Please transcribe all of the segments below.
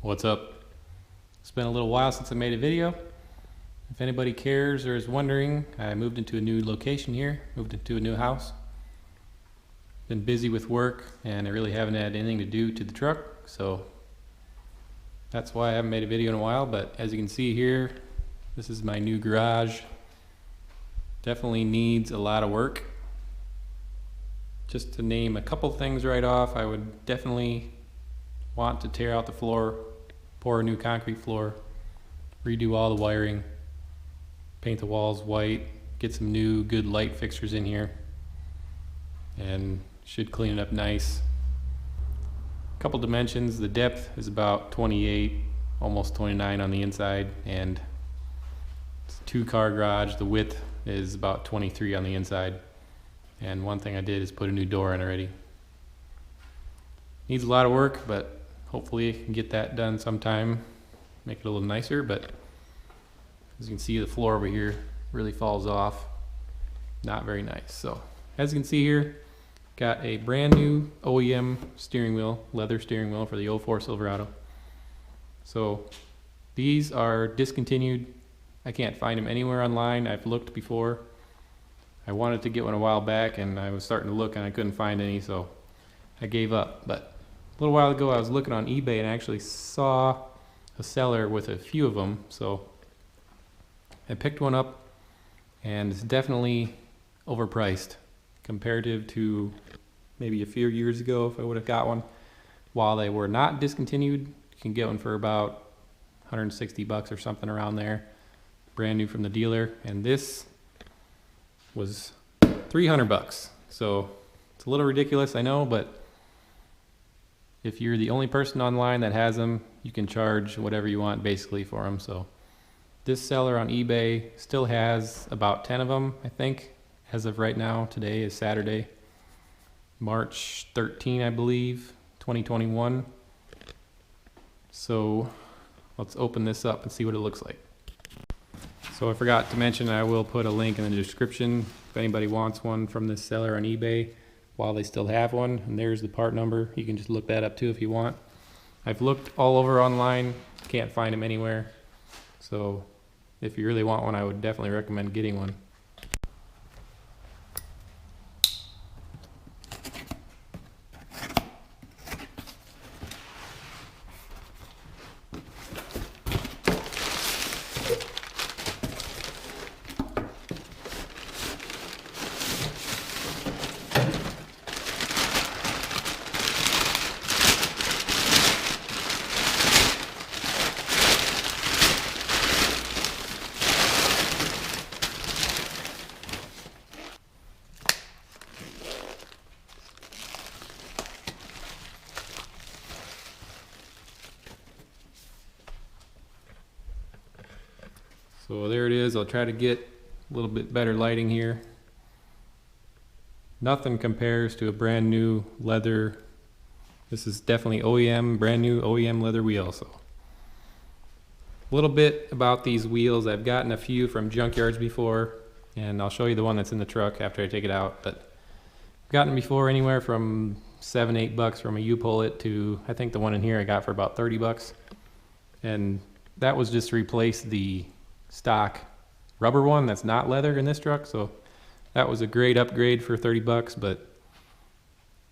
What's up? It's been a little while since I made a video. If anybody cares or is wondering, I moved into a new location here, moved into a new house. Been busy with work and I really haven't had anything to do to the truck, so that's why I haven't made a video in a while. But as you can see here, this is my new garage. Definitely needs a lot of work. Just to name a couple things right off, I would definitely want to tear out the floor, pour a new concrete floor, redo all the wiring, paint the walls white, get some new good light fixtures in here, and should clean it up nice. Couple dimensions, the depth is about 28, almost 29 on the inside, and it's a 2-car garage. The width is about 23 on the inside. And one thing I did is put a new door in already. Needs a lot of work, but hopefully I can get that done sometime, make it a little nicer. But as you can see, the floor over here really falls off. Not very nice. So as you can see here, got a brand new OEM steering wheel, leather steering wheel for the 04 Silverado. So these are discontinued. I can't find them anywhere online. I've looked before. I wanted to get one a while back and I was starting to look and I couldn't find any, so I gave up. But a little while ago I was looking on eBay and I actually saw a seller with a few of them, so I picked one up, and it's definitely overpriced comparative to maybe a few years ago if I would have got one. While they were not discontinued, you can get one for about 160 bucks or something around there, brand new from the dealer, and this was 300 bucks. So it's a little ridiculous, I know, but if you're the only person online that has them, you can charge whatever you want basically for them. So this seller on eBay still has about 10 of them, I think, as of right now. Today is Saturday, March 13, I believe, 2021. So let's open this up and see what it looks like. So I forgot to mention, I will put a link in the description if anybody wants one from this seller on eBay while they still have one. And there's the part number. You can just look that up too if you want. I've looked all over online, can't find them anywhere. So if you really want one, I would definitely recommend getting one. So there it is. I'll try to get a little bit better lighting here. Nothing compares to a brand new leather. This is definitely OEM, brand new OEM leather wheel. So a little bit about these wheels. I've gotten a few from junkyards before, and I'll show you the one that's in the truck after I take it out. But I've gotten before anywhere from $7, $8 from a U-Pull-It to, I think the one in here I got for about 30 bucks. And that was just to replace the stock rubber one that's not leather in this truck. So that was a great upgrade for 30 bucks, but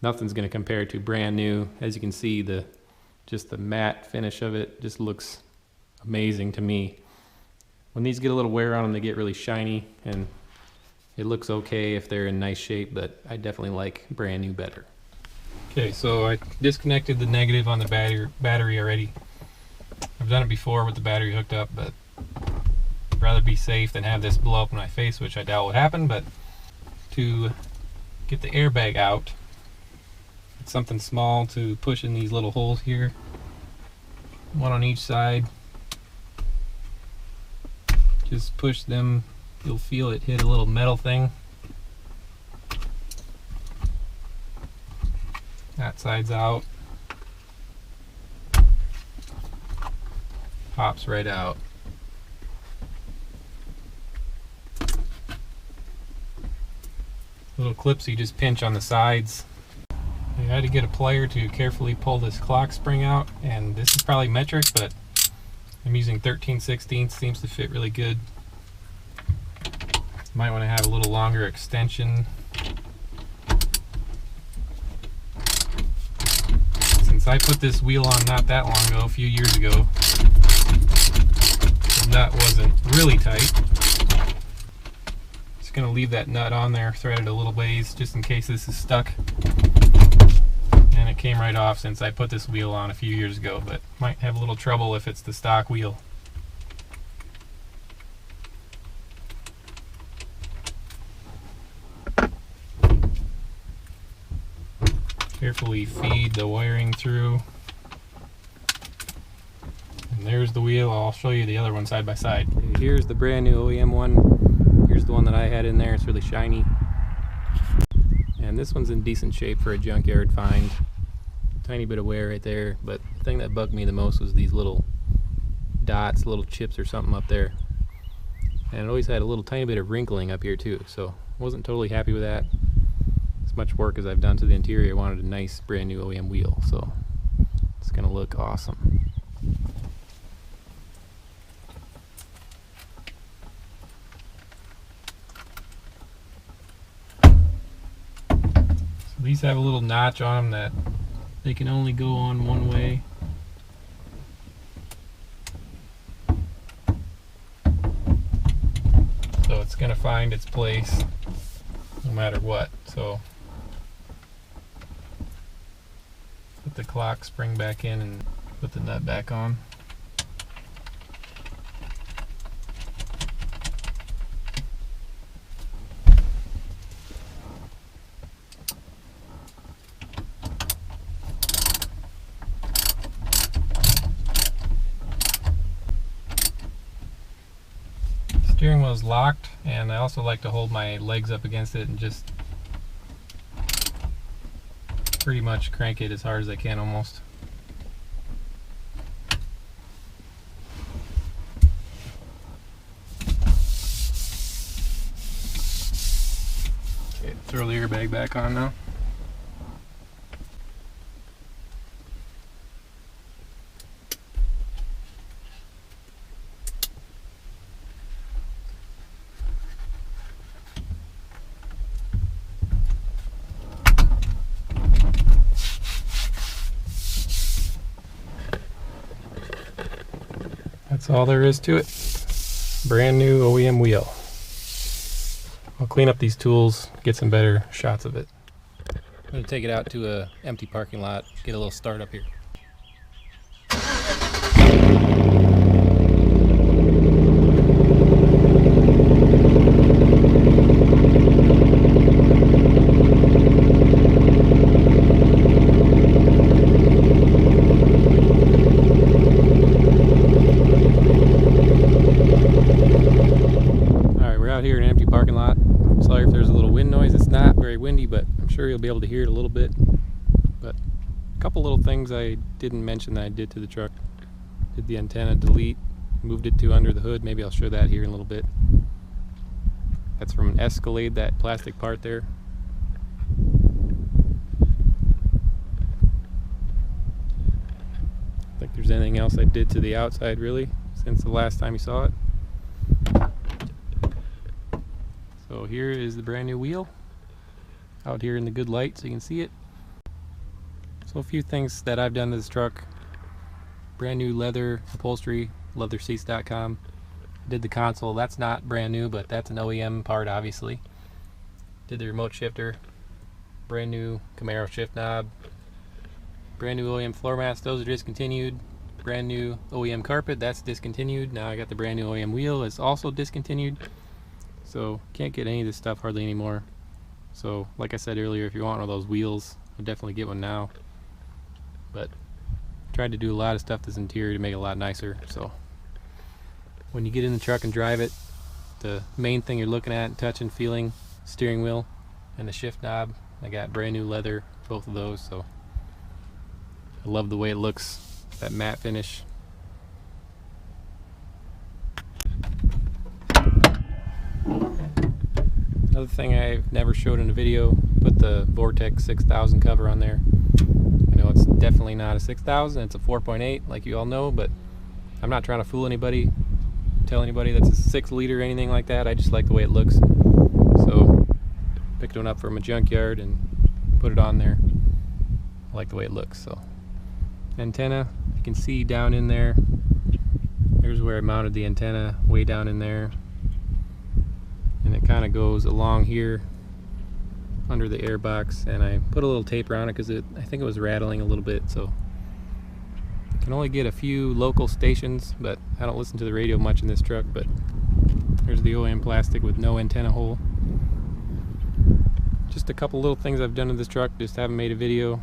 nothing's going to compare to brand new. As you can see, just the matte finish of it just looks amazing to me. When these get a little wear on them, they get really shiny, and it looks okay if they're in nice shape, but I definitely like brand new better. Okay, so I disconnected the negative on the battery already. I've done it before with the battery hooked up, but I'd rather be safe than have this blow up in my face, which I doubt would happen. But to get the airbag out, it's something small to push in these little holes here, one on each side. Just push them, you'll feel it hit a little metal thing. That side's out, pops right out. Little clips you just pinch on the sides. I had to get a plier to carefully pull this clock spring out, and this is probably metric, but I'm using 13/16, seems to fit really good. Might want to have a little longer extension. Since I put this wheel on not that long ago, a few years ago, the nut wasn't really tight. Just going to leave that nut on there, threaded a little ways, just in case this is stuck. And it came right off since I put this wheel on a few years ago, but might have a little trouble if it's the stock wheel. Carefully feed the wiring through. And there's the wheel. I'll show you the other one side by side. Here's the brand new OEM one. Here's the one that I had in there. It's really shiny. And this one's in decent shape for a junkyard find. Tiny bit of wear right there, but the thing that bugged me the most was these little dots, little chips or something up there. And it always had a little tiny bit of wrinkling up here too, so I wasn't totally happy with that. As much work as I've done to the interior, I wanted a nice brand new OEM wheel, so it's gonna look awesome. So these have a little notch on them that they can only go on one way. So it's gonna find its place no matter what. So put the clock spring back in and put the nut back on. Steering wheel is locked, and I also like to hold my legs up against it and just pretty much crank it as hard as I can almost. Okay, throw the airbag back on now. That's all there is to it. Brand new OEM wheel. I'll clean up these tools, get some better shots of it. I'm going to take it out to a empty parking lot, get a little start up here. Here in an empty parking lot. Sorry if there's a little wind noise. It's not very windy, but I'm sure you'll be able to hear it a little bit. But a couple little things I didn't mention that I did to the truck. Did the antenna delete, moved it to under the hood. Maybe I'll show that here in a little bit. That's from an Escalade, that plastic part there. I think there's anything else I did to the outside really since the last time you saw it. So here is the brand new wheel out here in the good light so you can see it. So a few things that I've done to this truck. Brand new leather upholstery, leatherseats.com. Did the console. That's not brand new, but that's an OEM part obviously. Did the remote shifter. Brand new Camaro shift knob. Brand new OEM floor mats, those are discontinued. Brand new OEM carpet, that's discontinued. Now I got the brand new OEM wheel, it's also discontinued. So can't get any of this stuff hardly anymore. So like I said earlier, if you want one of those wheels, I'll definitely get one now. But tried to do a lot of stuff to this interior to make it a lot nicer. So when you get in the truck and drive it, the main thing you're looking at and touching, feeling, steering wheel and the shift knob. I got brand new leather, both of those. So I love the way it looks, that matte finish. Another thing I've never showed in a video, put the Vortex 6000 cover on there. I know it's definitely not a 6000, it's a 4.8 like you all know, but I'm not trying to fool anybody, tell anybody that's a 6 liter or anything like that. I just like the way it looks. So picked one up from a junkyard and put it on there. I like the way it looks. So antenna, you can see down in there. There's where I mounted the antenna, way down in there. And it kind of goes along here under the air box, and I put a little tape around it because I think it was rattling a little bit. So I can only get a few local stations, but I don't listen to the radio much in this truck. But there's the OEM plastic with no antenna hole. Just a couple little things I've done to this truck, just haven't made a video.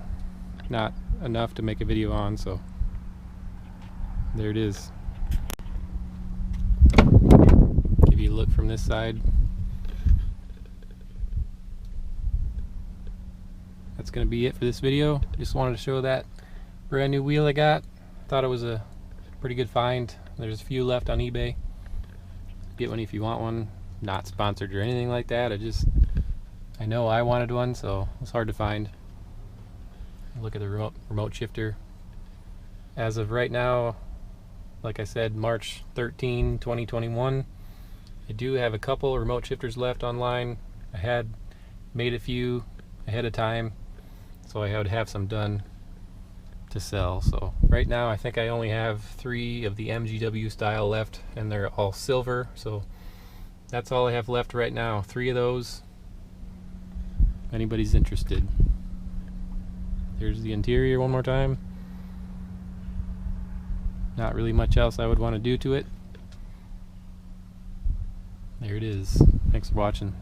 Not enough to make a video on, so there it is. Give you a look from this side. That's going to be it for this video. Just wanted to show that brand new wheel I got. Thought it was a pretty good find. There's a few left on eBay. Get one if you want one. Not sponsored or anything like that. I know I wanted one, so it's hard to find. Look at the remote shifter. As of right now, like I said, March 13, 2021, I do have a couple remote shifters left online. I had made a few ahead of time, so I would have some done to sell. So right now I think I only have 3 of the MGW style left, and they're all silver. So that's all I have left right now. 3 of those. If anybody's interested. There's the interior one more time. Not really much else I would want to do to it. There it is. Thanks for watching.